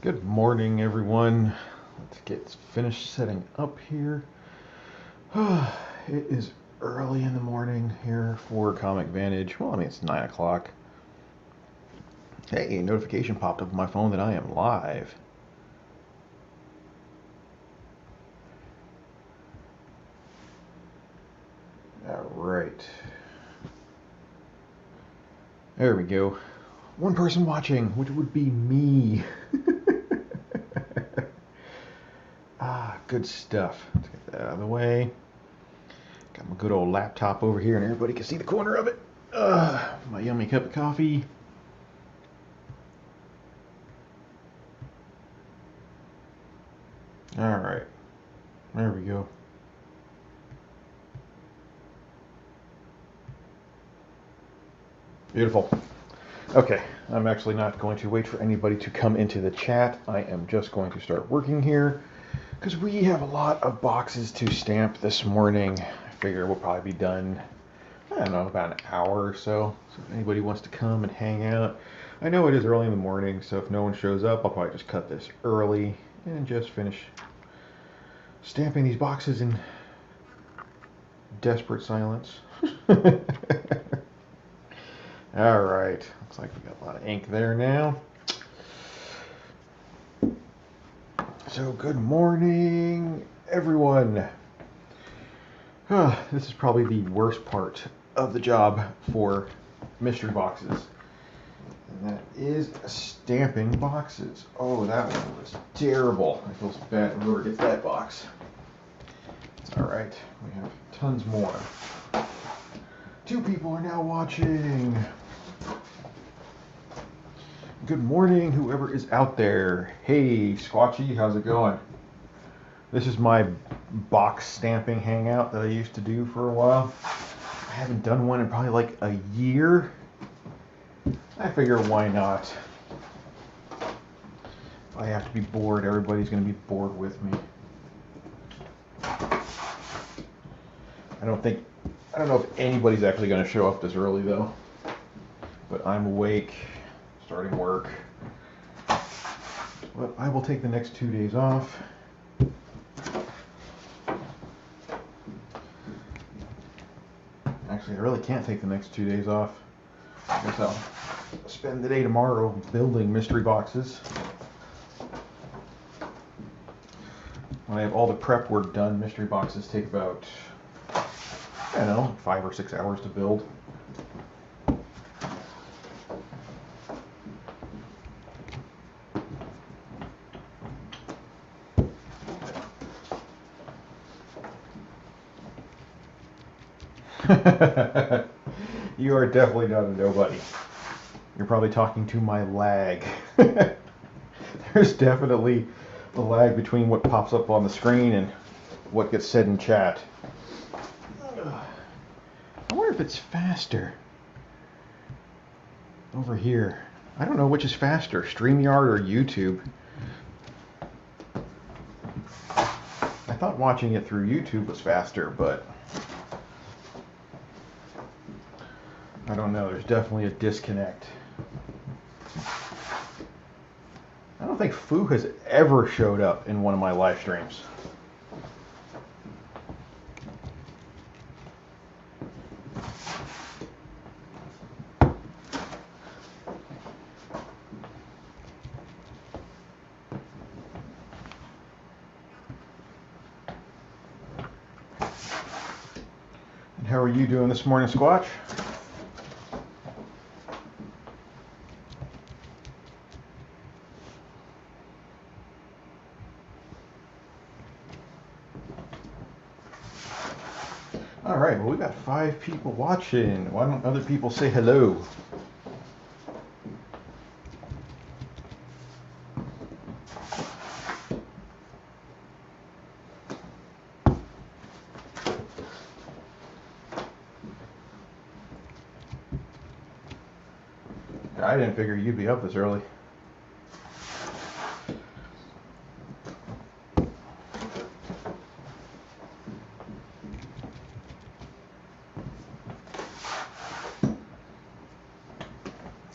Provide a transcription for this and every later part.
Good morning, everyone. Let's get finished setting up here. It is early in the morning here for Comic Vantage. Well, I mean, it's 9 o'clock. Hey, a notification popped up on my phone that I am live. All right. There we go. One person watching, which would be me. Good stuff. Let's get that out of the way. Got my good old laptop over here, and everybody can see the corner of it. My yummy cup of coffee. All right. There we go. Beautiful. Okay, I'm actually not going to wait for anybody to come into the chat. I am just going to start working here because we have a lot of boxes to stamp this morning. I figure we'll probably be done, I don't know, about an hour or so. So if anybody wants to come and hang out, I know it is early in the morning, so if no one shows up, I'll probably just cut this early and just finish stamping these boxes in desperate silence. All right, looks like we got a lot of ink there now. So good morning, everyone. This is probably the worst part of the job for mystery boxes. And that is stamping boxes. Oh, that one was terrible. I feel so bad for whoever gets that box. It's all right, we have tons more. 2 people are now watching. Good morning, whoever is out there. Hey, Squatchy, how's it going? This is my box stamping hangout that I used to do for a while. I haven't done one in probably like a year. I figure why not? If I have to be bored, everybody's going to be bored with me. I don't know if anybody's actually going to show up this early though. But I'm awake, starting work. But I will take the next 2 days off. Actually, I really can't take the next 2 days off. I guess I'll spend the day tomorrow building mystery boxes. When I have all the prep work done, mystery boxes take about, I don't know, 5 or 6 hours to build. You are definitely not a nobody. You're probably talking to my lag. There's definitely a lag between what pops up on the screen and what gets said in chat. I wonder if it's faster over here. I don't know which is faster, StreamYard or YouTube. I thought watching it through YouTube was faster, but I don't know. There's definitely a disconnect. I don't think Foo has ever showed up in one of my live streams. And how are you doing this morning, Squatch? All right, well, we got 5 people watching. Why don't other people say hello? I didn't figure you'd be up this early.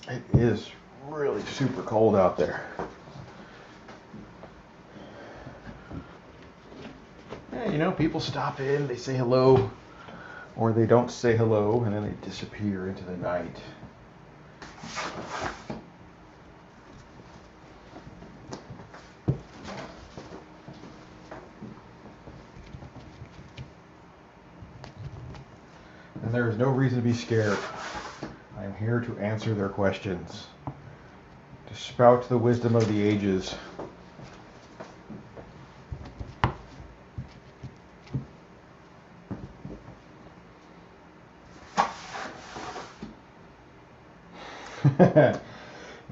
It is really super cold out there. you know, people stop in, they say hello, or they don't say hello, and then they disappear into the night. And there is no reason to be scared. I am here to answer their questions, to spout the wisdom of the ages.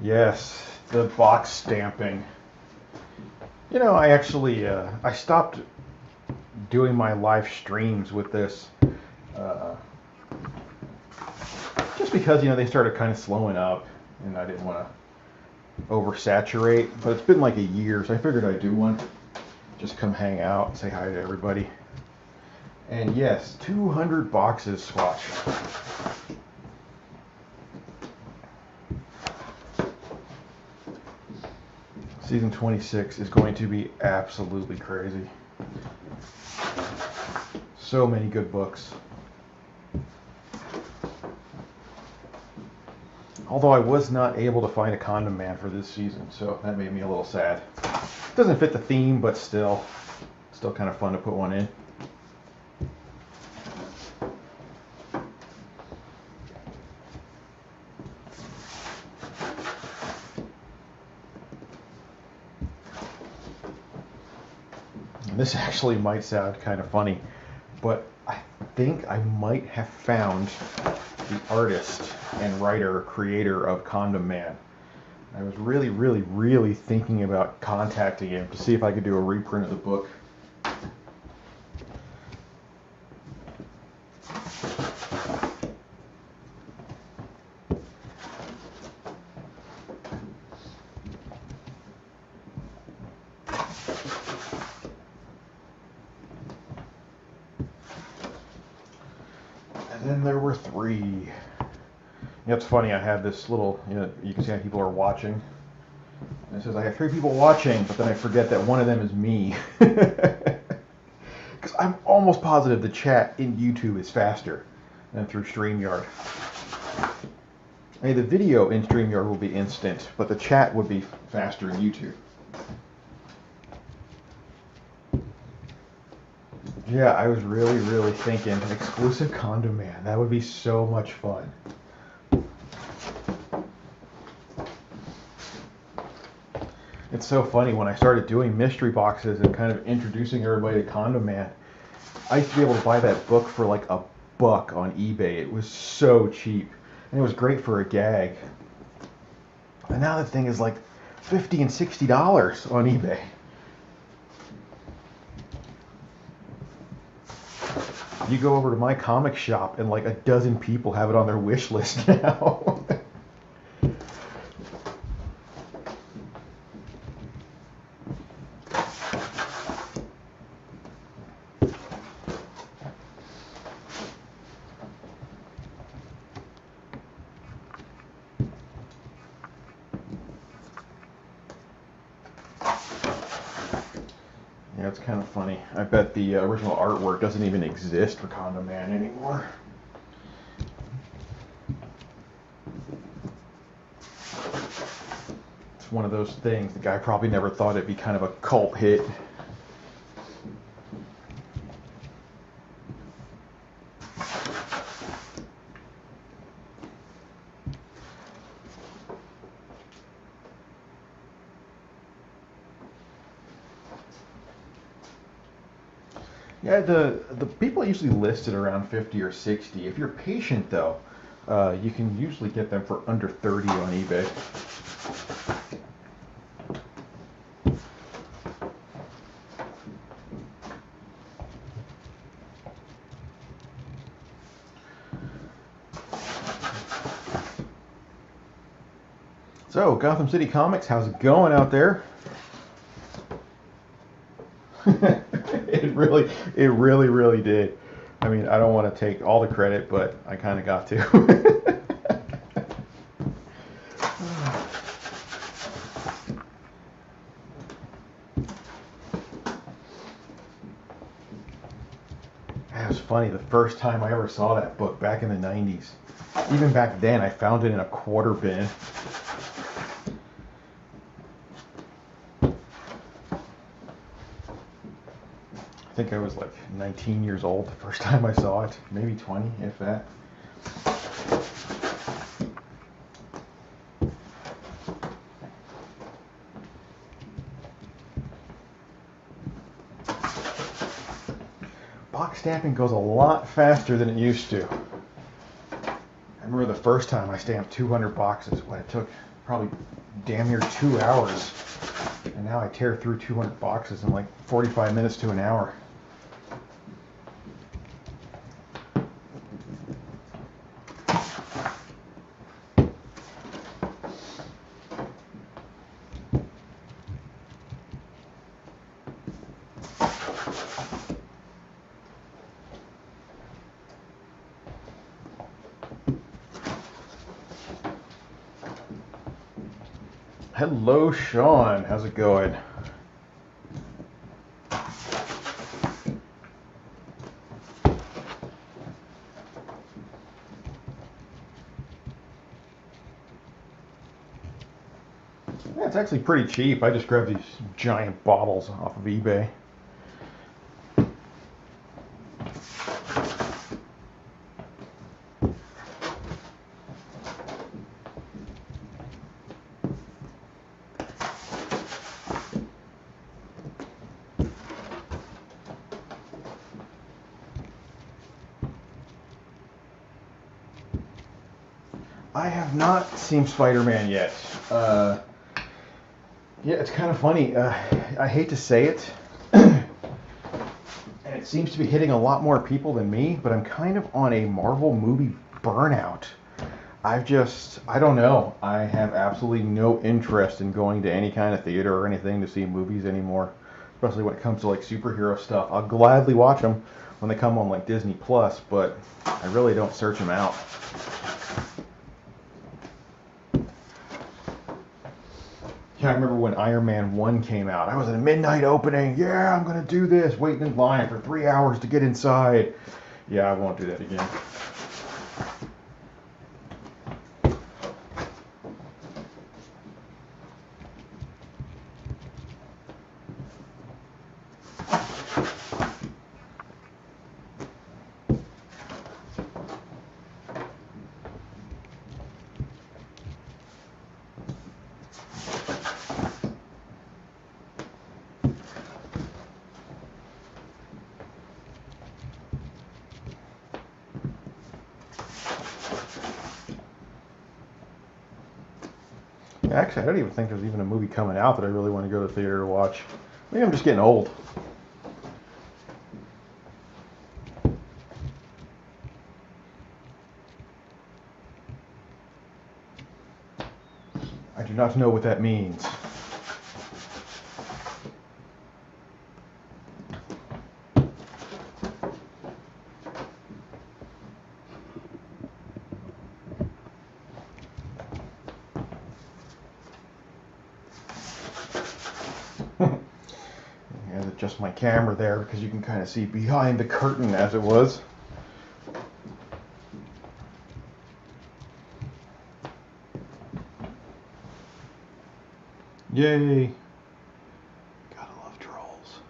Yes, the box stamping. You know, I actually I stopped doing my live streams with this just because, you know, they started kind of slowing up and I didn't want to oversaturate. But it's been like a year, so I figured I'd do one. Just come hang out and say hi to everybody. And yes, 200 boxes swatched. Season 26 is going to be absolutely crazy. So many good books. Although I was not able to find a Condom Man for this season, so that made me a little sad. Doesn't fit the theme, but still kind of fun to put one in. And this actually might sound kind of funny, but I think I might have found the artist and writer, creator of Condom Man. I was really thinking about contacting him to see if I could do a reprint of the book. And then there were 3. You know, it's funny, I had this little, you know, you can see how people are watching. And it says I have 3 people watching, but then I forget that one of them is me. Because I'm almost positive the chat in YouTube is faster than through StreamYard. I mean, the video in StreamYard will be instant, but the chat would be faster in YouTube. Yeah, I was really thinking exclusive Condom Man. That would be so much fun. It's so funny, when I started doing mystery boxes and kind of introducing everybody to Condom Man, I used to be able to buy that book for like $1 on eBay. It was so cheap, and it was great for a gag. And now the thing is like $50 and $60 on eBay. You go over to my comic shop and like a dozen people have it on their wish list now. Yeah, it's kind of funny. I bet the original artwork doesn't even exist for Condom Man anymore. It's one of those things, the guy probably never thought it'd be kind of a cult hit. Yeah, the people usually list it around 50 or 60. If you're patient, though, you can usually get them for under 30 on eBay. So, Gotham City Comics, how's it going out there? It really did. I mean, I don't want to take all the credit, but I kind of got to. funny. The first time I ever saw that book back in the 90s. Even back then, I found it in a quarter bin. I think I was like 19 years old the first time I saw it. Maybe 20, if that. Box stamping goes a lot faster than it used to. I remember the first time I stamped 200 boxes when it took probably damn near 2 hours. And now I tear through 200 boxes in like 45 minutes to an hour. Hello, Sean. How's it going? Yeah, it's actually pretty cheap. I just grabbed these giant bottles off of eBay. I have not seen Spider-Man yet. Yeah, it's kind of funny. I hate to say it, and it seems to be hitting a lot more people than me, but I'm kind of on a Marvel movie burnout. I don't know. I have absolutely no interest in going to any kind of theater or anything to see movies anymore, especially when it comes to like superhero stuff. I'll gladly watch them when they come on like Disney Plus, but I really don't search them out. I remember when Iron Man 1 came out. I was at a midnight opening. Yeah, I'm going to do this. Waiting in line for 3 hours to get inside. Yeah, I won't do that again. Actually, I don't even think there's even a movie coming out that I really want to go to the theater to watch. Maybe I'm just getting old. I do not know what that means. Adjust my camera there because you can kind of see behind the curtain as it was. Yay! Gotta love trolls.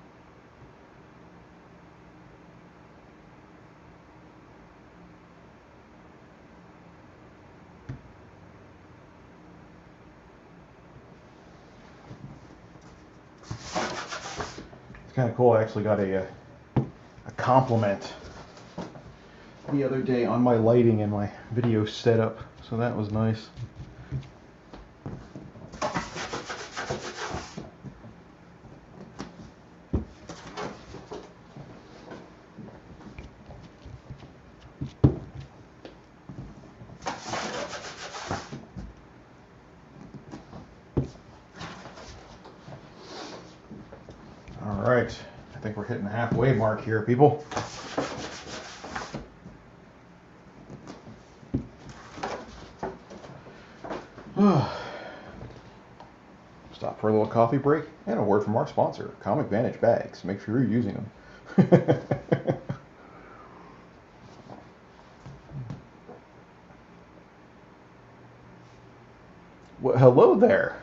Kind of cool. I actually got a compliment the other day on my lighting and my video setup, so that was nice. All right, I think we're hitting the halfway mark here, people. Stop for a little coffee break and a word from our sponsor, Comic Vantage bags. Make sure you're using them. Well, hello there.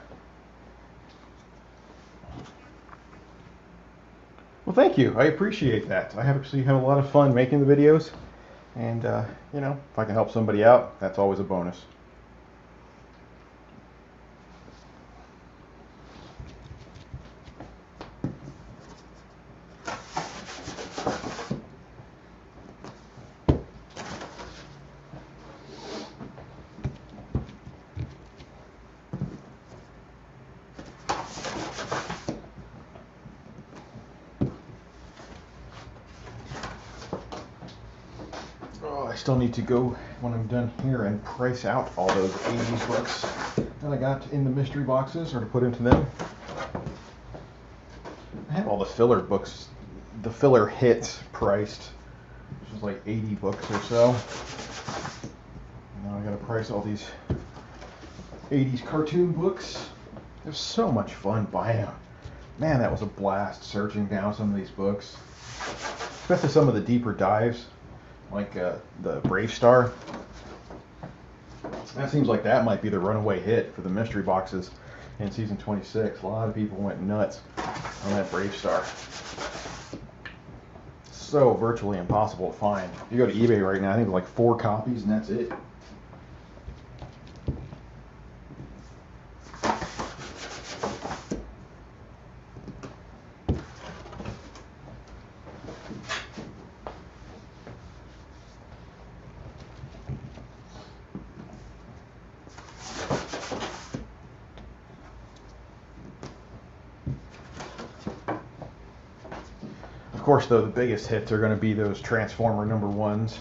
Well, thank you. I appreciate that. I actually have a lot of fun making the videos, and you know, if I can help somebody out, that's always a bonus. Oh, I still need to go when I'm done here and price out all those 80s books that I got in the mystery boxes, or to put into them. I have all the filler books, the filler hits priced, which is like 80 books or so. Now I gotta price all these 80s cartoon books. It was so much fun buying them. Man, that was a blast searching down some of these books. Especially some of the deeper dives, like the Brave Star. That seems like that might be the runaway hit for the mystery boxes in season 26. A lot of people went nuts on that Brave Star. So virtually impossible to find. If you go to eBay right now, I think there's like 4 copies and that's it. Of course, though, the biggest hits are going to be those Transformer #1s.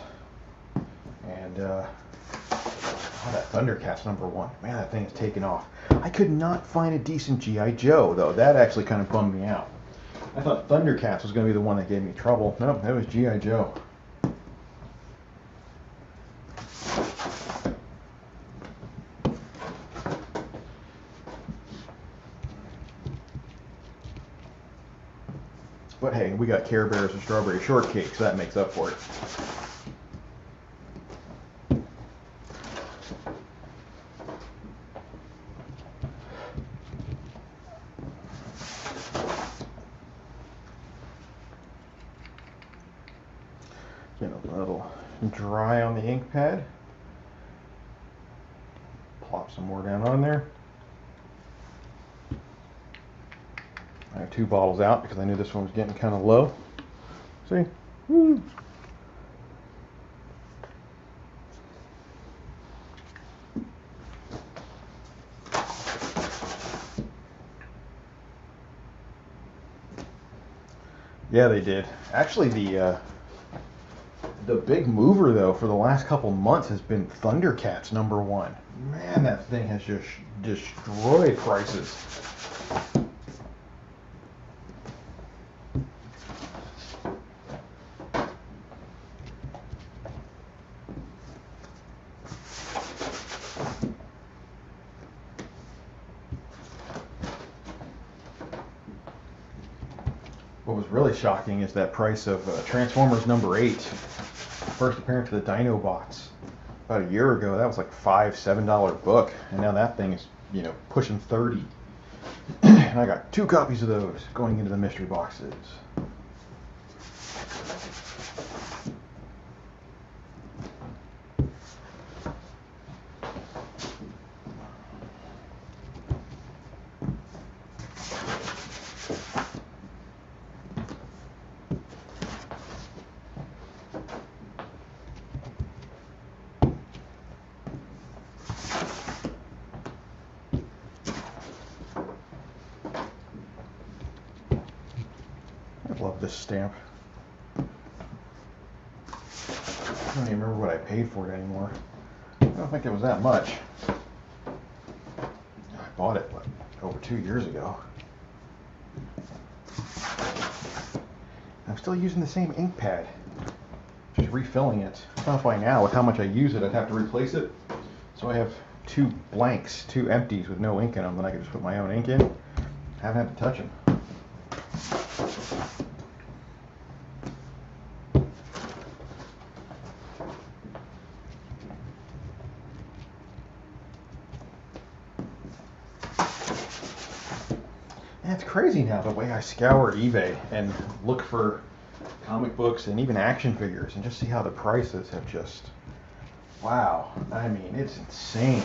And that Thundercats #1. Man, that thing is taken off. I could not find a decent G.I. Joe, though. That actually kind of bummed me out. I thought Thundercats was going to be the one that gave me trouble. No, that was G.I. Joe. But hey, we got Care Bears and Strawberry Shortcake, so that makes up for it. Get a little dry on the ink pad. Plop some more down on there. I have 2 bottles out because I knew this one was getting kind of low. See? Woo. Yeah, they did. Actually, the big mover though for the last couple months has been Thundercats #1. Man, that thing has just destroyed prices. What was really shocking is that price of Transformers #8, first appearance of the Dinobots. About a year ago, that was like $5, $7 book, and now that thing is, you know, pushing 30. And I got 2 copies of those going into the mystery boxes. I love this stamp. I don't even remember what I paid for it anymore. I don't think it was that much. I bought it like over 2 years ago. I'm still using the same ink pad, just refilling it. I thought by now, with how much I use it, I'd have to replace it. So I have 2 blanks, 2 empties with no ink in them, then I can just put my own ink in. I haven't had to touch them. It's crazy now the way I scour eBay and look for comic books and even action figures and just see how the prices have just, wow. I mean, it's insane.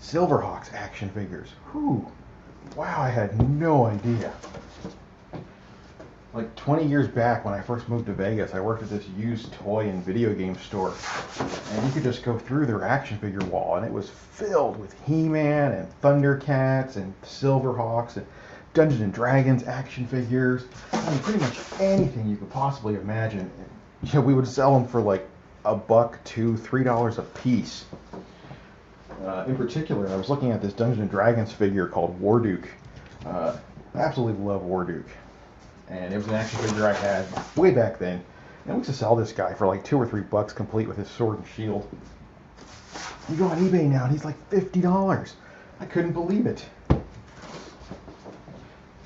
Silverhawks action figures. Whew. Wow, I had no idea. Like 20 years back when I first moved to Vegas, I worked at this used toy and video game store. And you could just go through their action figure wall and it was filled with He-Man and Thundercats and Silverhawks and Dungeons and Dragons action figures. I mean, pretty much anything you could possibly imagine. You know, we would sell them for like $1, $2, $3 a piece. In particular, I was looking at this Dungeons and Dragons figure called Warduke. I absolutely love Warduke. And it was an action figure I had way back then. And we used to sell this guy for like $2 or $3 complete with his sword and shield. You go on eBay now and he's like $50. I couldn't believe it.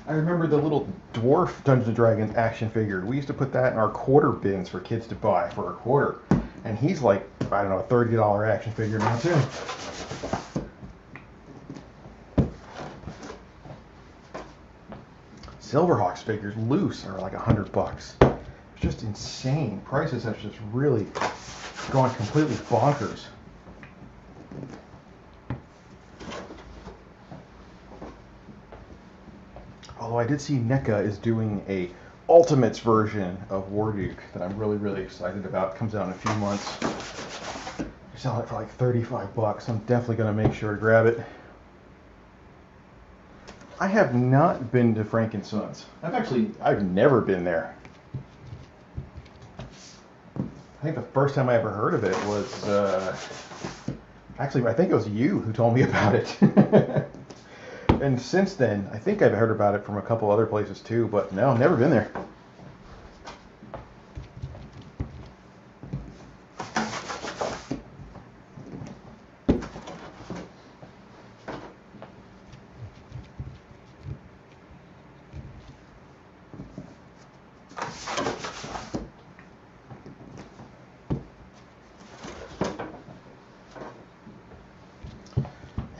I remember the little dwarf Dungeons and Dragons action figure. We used to put that in our quarter bins for kids to buy for a quarter. And he's like, I don't know, a $30 action figure now too. Silverhawks figures loose are like $100. It's just insane. Prices have just really gone completely bonkers. Although I did see NECA is doing a Ultimates version of Warduke that I'm really, really excited about. It comes out in a few months. They're selling it for like $35. I'm definitely going to make sure to grab it. I have not been to Frank & Sons. I've never been there. I think the first time I ever heard of it was, actually, I think it was you who told me about it. And since then, I think I've heard about it from a couple other places too, but no, never been there.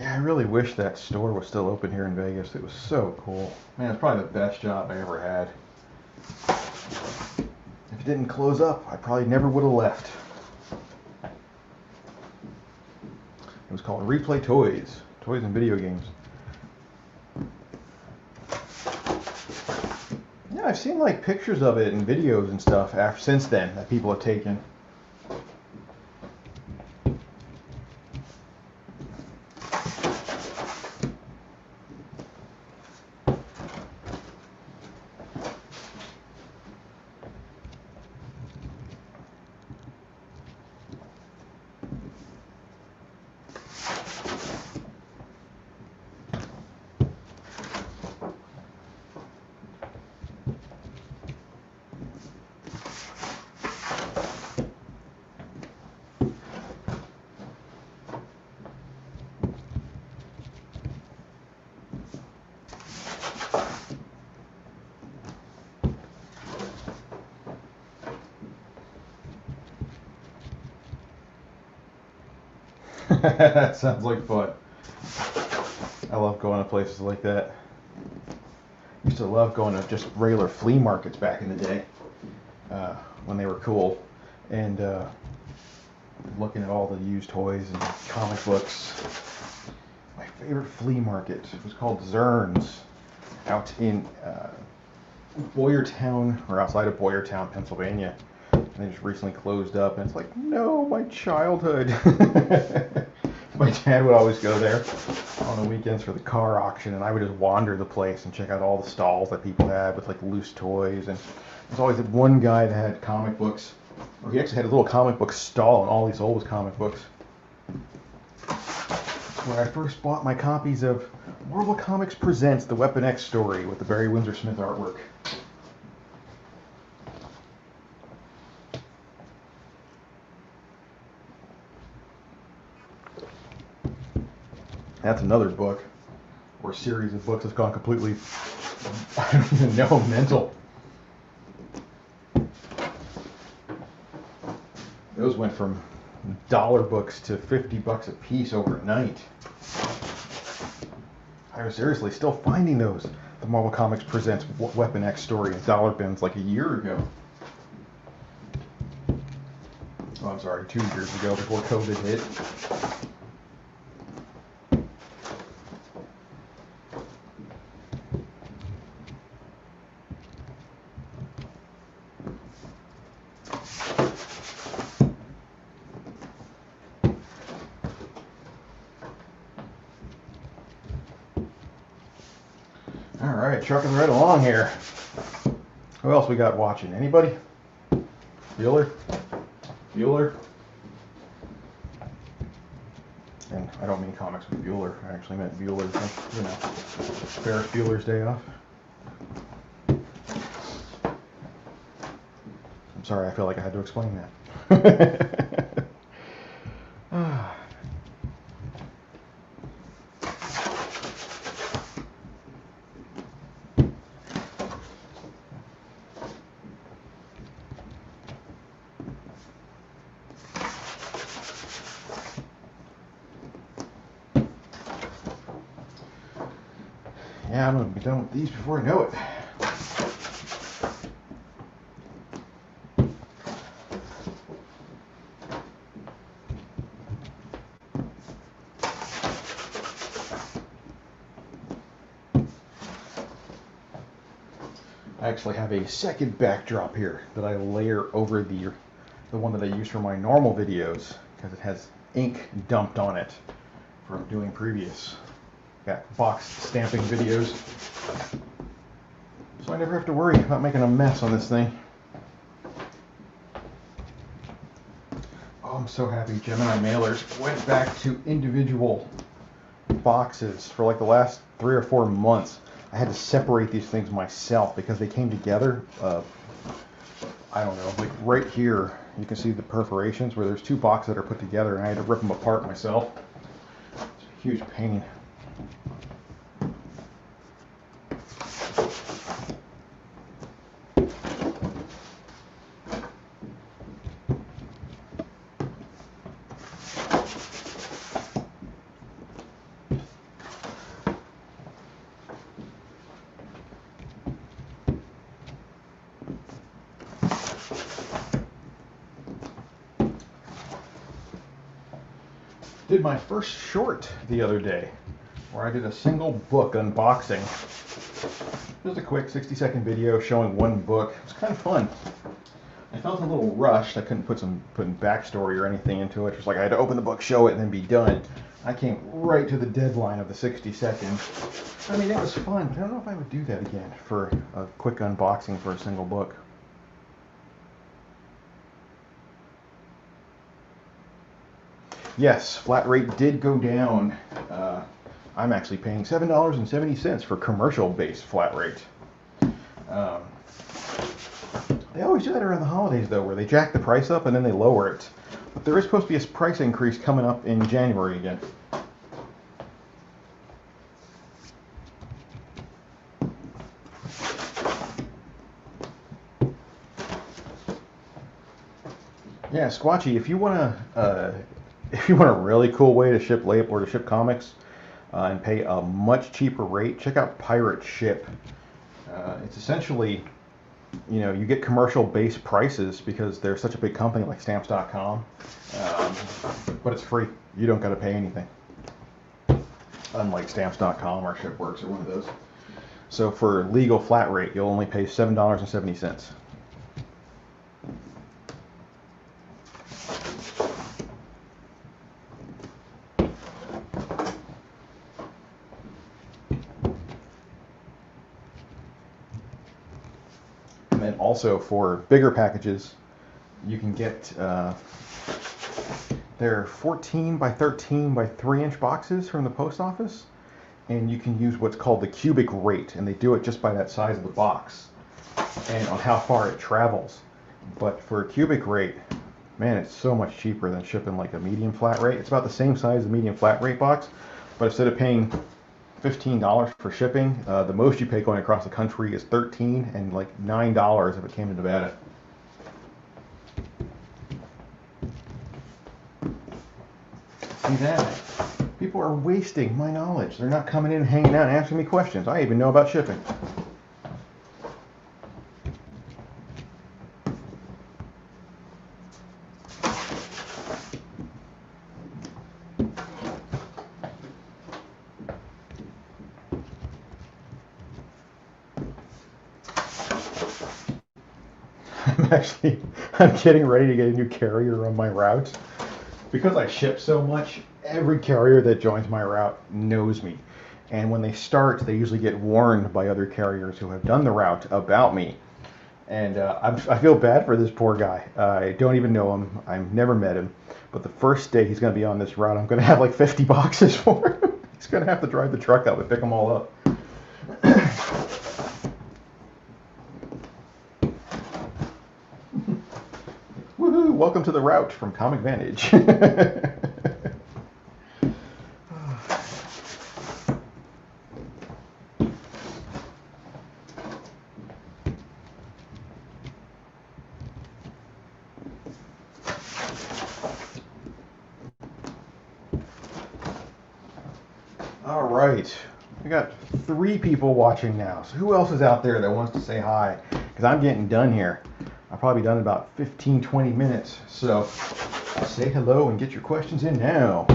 I really wish that store was still open here in Vegas. It was so cool. Man, it's probably the best job I ever had. If it didn't close up, I probably never would have left. It was called Replay Toys. Toys and video games. Yeah, I've seen like pictures of it and videos and stuff since then that people have taken. That sounds like fun. I love going to places like that. Used to love going to just regular flea markets back in the day when they were cool, and looking at all the used toys and comic books. My favorite flea market was called Zern's out in Boyertown, or outside of Boyertown, Pennsylvania. And they just recently closed up, and it's like, no, my childhood. My dad would always go there on the weekends for the car auction, and I would just wander the place and check out all the stalls that people had with like loose toys. And there's always one guy that had comic books, or he actually had a little comic book stall, and all he sold was comic books. Where I first bought my copies of Marvel Comics Presents The Weapon X story with the Barry Windsor Smith artwork. That's another book, or series of books that's gone completely, I don't even know, mental. Those went from dollar books to $50 a piece overnight. I was seriously still finding those the Marvel Comics Presents Weapon X story in dollar bins like a year ago. Oh, I'm sorry, 2 years ago before COVID hit. All right, trucking right along here. Who else we got watching? Anybody? Bueller? Bueller? And I don't mean comics with Bueller. I actually meant Bueller, you know, Ferris Bueller's Day Off. I'm sorry, I feel like I had to explain that. Yeah, I'm going to be done with these before I know it. I actually have a second backdrop here that I layer over the one that I use for my normal videos because it has ink dumped on it from doing previous box stamping videos. So I never have to worry about making a mess on this thing. Oh, I'm so happy Gemini mailers went back to individual boxes for like the last 3 or 4 months. I had to separate these things myself because they came together. I don't know, like right here, you can see the perforations where there's 2 boxes that are put together, and I had to rip them apart myself. It's a huge pain. Did my first short the other day where I did a single book unboxing. Just a quick 60-second video showing one book. It was kind of fun. I felt a little rushed. I couldn't put backstory or anything into it. Just like I had to open the book, show it, and then be done. I came right to the deadline of the 60 seconds. I mean, it was fun, but I don't know if I would do that again for a quick unboxing for a single book. Yes, flat rate did go down. I'm actually paying $7.70 for commercial-based flat rate. They always do that around the holidays, though, where they jack the price up and then they lower it. But there is supposed to be a price increase coming up in January again. Yeah, Squatchy, if you want a really cool way to ship label or to ship comics and pay a much cheaper rate, check out Pirate Ship. It's essentially, you know, you get commercial-based prices because they're such a big company like Stamps.com, but it's free. You don't got to pay anything, unlike Stamps.com or Shipworks or one of those. So for legal flat rate, you'll only pay $7.70. And also for bigger packages, you can get they're 14 by 13 by 3-inch boxes from the post office, and you can use what's called the cubic rate, and they do it just by that size of the box and on how far it travels. But for a cubic rate, man, it's so much cheaper than shipping like a medium flat rate. It's about the same size as a medium flat rate box, but instead of paying $15 for shipping, the most you pay going across the country is $13 and like $9 if it came to Nevada. See that? People are wasting my knowledge. They're not coming in, hanging out, and asking me questions. I even know about shipping. I'm getting ready to get a new carrier on my routes. Because I ship so much, every carrier that joins my route knows me. And when they start, they usually get warned by other carriers who have done the route about me. And I feel bad for this poor guy. I don't even know him. I've never met him. But the first day he's going to be on this route, I'm going to have like 50 boxes for him. He's going to have to drive the truck out and pick them all up. Woohoo! Welcome to the route from Comic Vantage. All right, we got 3 people watching now. So who else is out there that wants to say hi? Because I'm getting done here. I've probably done about 15-20 minutes. So say hello and get your questions in now.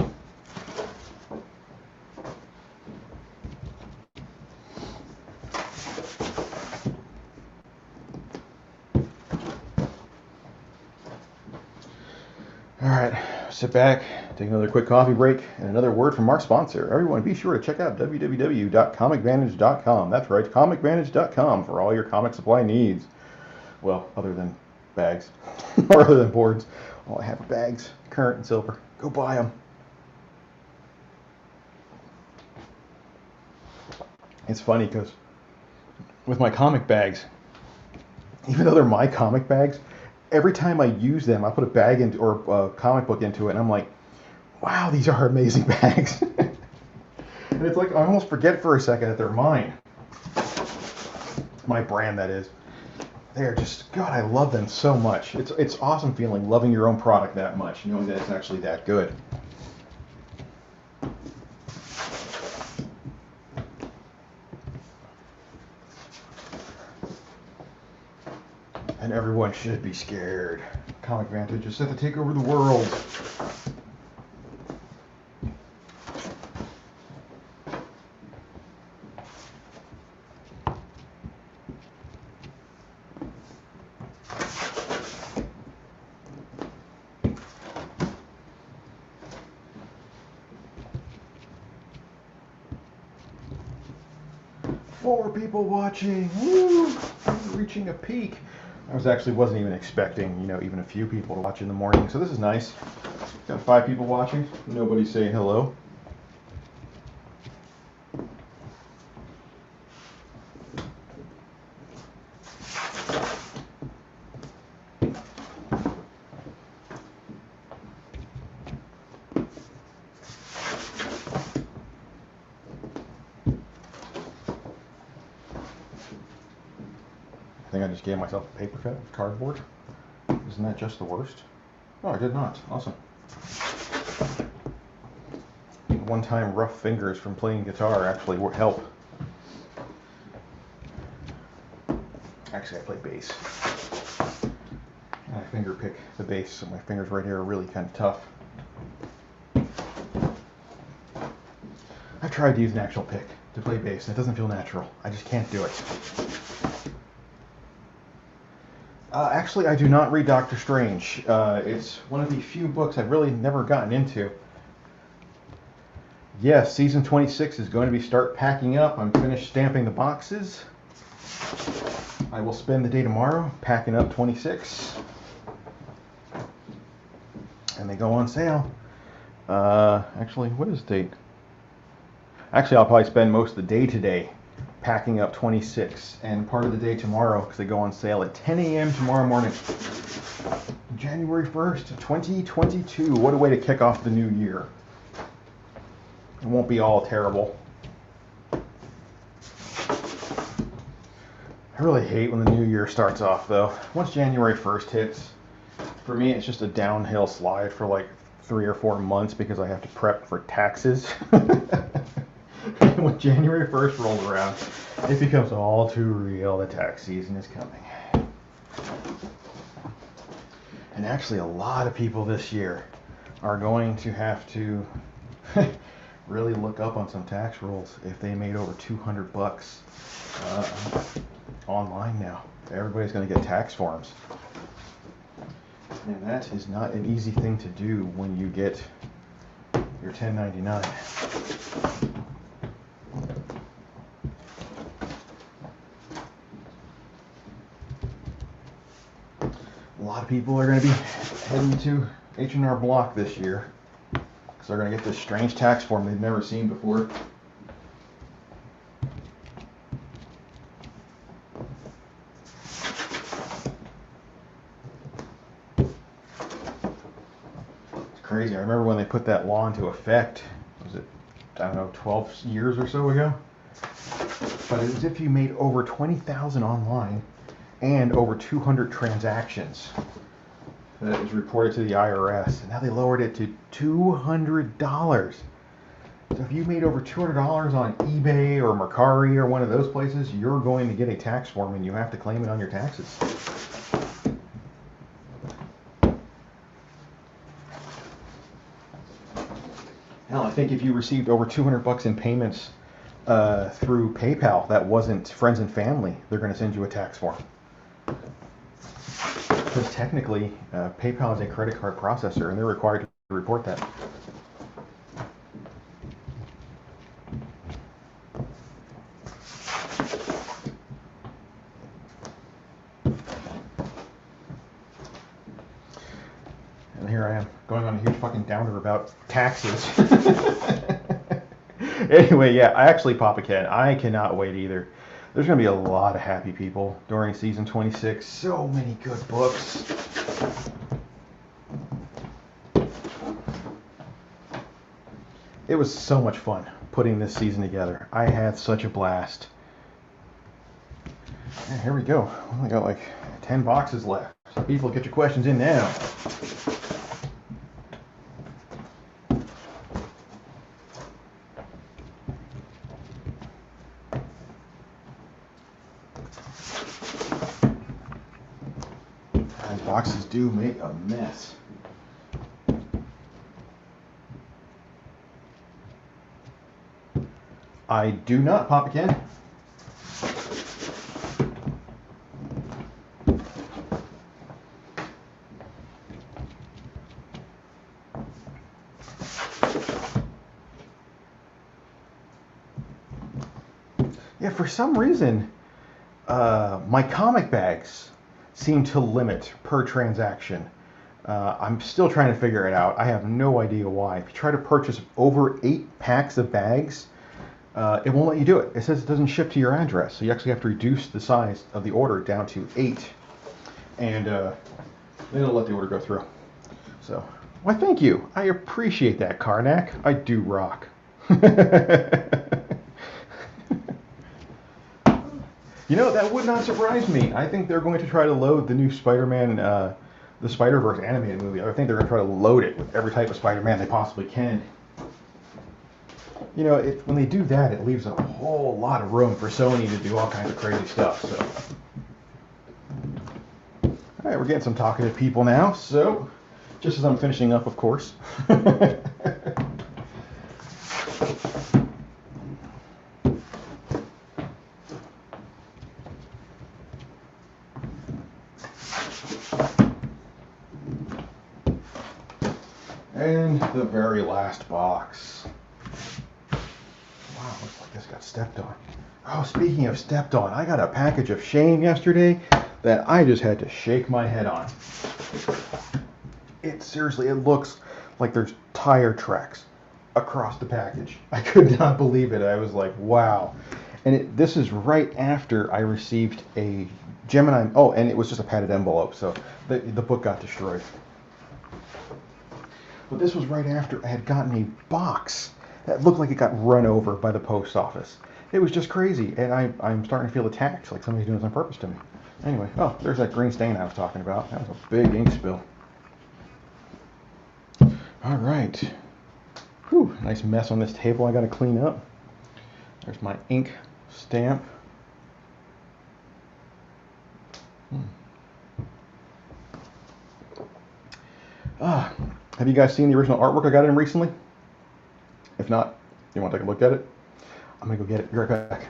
All right, sit back, take another quick coffee break, and another word from our sponsor. Everyone, be sure to check out www.comicvantage.com. That's right, comicvantage.com for all your comic supply needs. Well, other than bags, or other than boards. All I have are bags, current and silver. Go buy them. It's funny because with my comic bags, even though they're my comic bags, every time I use them, I put a bag into or a comic book into it, and I'm like, wow, these are amazing bags. And it's like I almost forget for a second that they're mine. My brand, that is. They're just, God, I love them so much. It's awesome feeling loving your own product that much, knowing that it's actually that good. And everyone should be scared. Comic Vantage is set to take over the world. 4 people watching. Woo! Reaching a peak. I wasn't even expecting, even a few people to watch in the morning. So this is nice. Got 5 people watching. Nobody's saying hello. I think I just gave myself a paper cut with cardboard. Isn't that just the worst? Oh, I did not. Awesome. One-time rough fingers from playing guitar actually help. Actually, I play bass. And I finger pick the bass, so my fingers right here are really kind of tough. I've tried to use an actual pick to play bass, and it doesn't feel natural. I just can't do it. Actually, I do not read Doctor Strange. It's one of the few books I've really never gotten into. Yes, season 26 is going to start packing up. I'm finished stamping the boxes. I will spend the day tomorrow packing up 26. And they go on sale. Actually, what is the date? Actually, I'll probably spend most of the day today packing up 26 and part of the day tomorrow because they go on sale at 10 a.m. tomorrow morning. January 1st, 2022. What a way to kick off the new year. It won't be all terrible. I really hate when the new year starts off though. Once January 1st hits, for me it's just a downhill slide for like 3 or 4 months because I have to prep for taxes. When January 1st rolls around, it becomes all too real. The tax season is coming. And actually, a lot of people this year are going to have to really look up on some tax rules if they made over 200 bucks online now. Everybody's going to get tax forms. And that is not an easy thing to do when you get your 1099. A lot of people are going to be heading to H&R Block this year because they're going to get this strange tax form they've never seen before. It's crazy. I remember when they put that law into effect. Was it, I don't know, 12 years or so ago? But it was if you made over 20,000 online and over 200 transactions that was reported to the IRS. And now they lowered it to $200. So if you made over $200 on eBay or Mercari or one of those places, you're going to get a tax form and you have to claim it on your taxes. Hell, I think if you received over 200 bucks in payments through PayPal that wasn't friends and family, they're going to send you a tax form. Because technically, PayPal is a credit card processor, and they're required to report that. And here I am, going on a huge fucking downer about taxes. Anyway, yeah, I actually pop a can. I cannot wait either. There's going to be a lot of happy people during season 26. So many good books. It was so much fun putting this season together. I had such a blast. And here we go. We only got like 10 boxes left. So people, get your questions in now. Boxes do make a mess. I do not pop a can. Yeah, for some reason, my comic bags seem to limit per transaction. I'm still trying to figure it out. I have no idea why. If you try to purchase over 8 packs of bags, it won't let you do it. It says it doesn't ship to your address, so you actually have to reduce the size of the order down to 8, and then it'll let the order go through. So, why, thank you. I appreciate that, Karnak. I do rock. You know, that would not surprise me. I think they're going to try to load the new Spider-Man, the Spider-Verse animated movie. I think they're going to try to load it with every type of Spider-Man they possibly can. You know, when they do that, it leaves a whole lot of room for Sony to do all kinds of crazy stuff. So, all right, we're getting some talkative people now. So, just as I'm finishing up, of course. And the very last box. Wow, looks like this got stepped on. Oh, speaking of stepped on, I got a package of shame yesterday that I just had to shake my head on. Seriously, it looks like there's tire tracks across the package. I could not believe it. I was like, wow. And this is right after I received a Gemini. Oh, and it was just a padded envelope, so the book got destroyed. But this was right after I had gotten a box that looked like it got run over by the post office. It was just crazy, and I'm starting to feel attacked, like somebody's doing this on purpose to me. Anyway, oh, there's that green stain I was talking about. That was a big ink spill. All right. Whew, nice mess on this table I got to clean up. There's my ink stamp. Have you guys seen the original artwork I got in recently? If not, you want to take a look at it? I'm going to go get it. Be right back.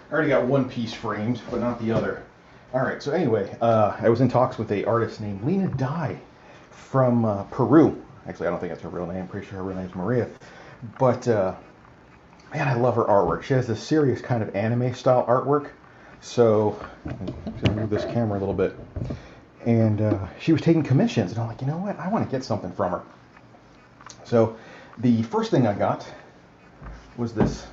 I already got one piece framed, but not the other. All right, so anyway, I was in talks with an artist named Lena Dye from Peru. Actually, I don't think that's her real name. I'm pretty sure her real name is Maria. But, man, I love her artwork. She has this serious kind of anime style artwork. So, I'm going to move this camera a little bit. And she was taking commissions, and I'm like, you know what? I want to get something from her. So, the first thing I got was this.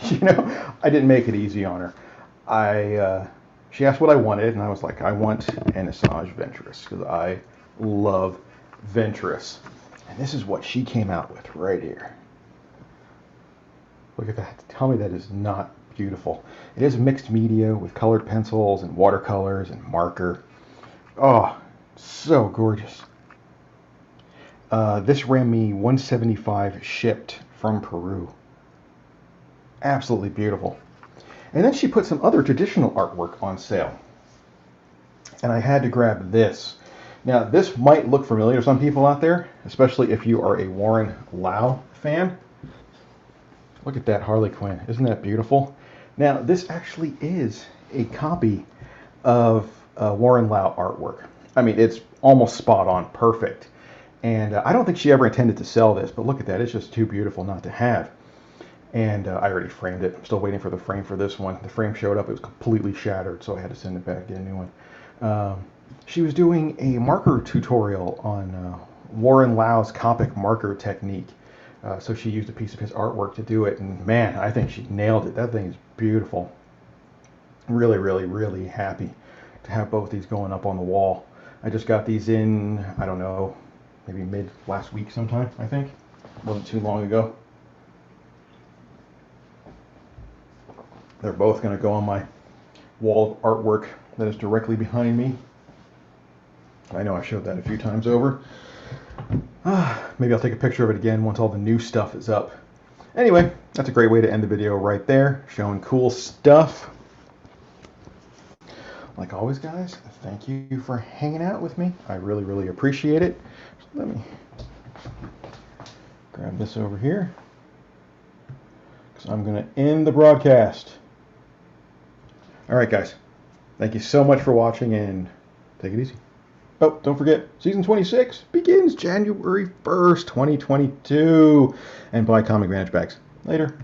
You know, I didn't make it easy on her. She asked what I wanted, and I was like, I want an Asajj Ventress, because I love Ventress. And this is what she came out with right here. Look at that. Tell me that is not beautiful. It is mixed media with colored pencils and watercolors and marker. Oh, so gorgeous. This ran me $175 shipped from Peru. Absolutely beautiful. And then she put some other traditional artwork on sale. And I had to grab this. Now, this might look familiar to some people out there, especially if you are a Warren Lau fan. Look at that Harley Quinn. Isn't that beautiful? Now, this actually is a copy of Warren Lau artwork. I mean, it's almost spot on, perfect. And I don't think she ever intended to sell this, but look at that. It's just too beautiful not to have. And I already framed it. I'm still waiting for the frame for this one. The frame showed up. It was completely shattered, so I had to send it back, get a new one. She was doing a marker tutorial on Warren Lau's Copic marker technique. So she used a piece of his artwork to do it. And man, I think she nailed it. That thing is beautiful. Really, really, really happy to have both these going up on the wall. I just got these in, I don't know, maybe mid last week sometime, I think. Wasn't too long ago. They're both going to go on my wall of artwork that is directly behind me. I know I showed that a few times over. Maybe I'll take a picture of it again once all the new stuff is up. Anyway, that's a great way to end the video right there, showing cool stuff. Like always, guys, thank you for hanging out with me. I really, really appreciate it. So let me grab this over here, because I'm going to end the broadcast. All right, guys. Thank you so much for watching, and take it easy. Oh, don't forget, Season 26 begins January 1st, 2022. And buy Comic Vantage bags. Later.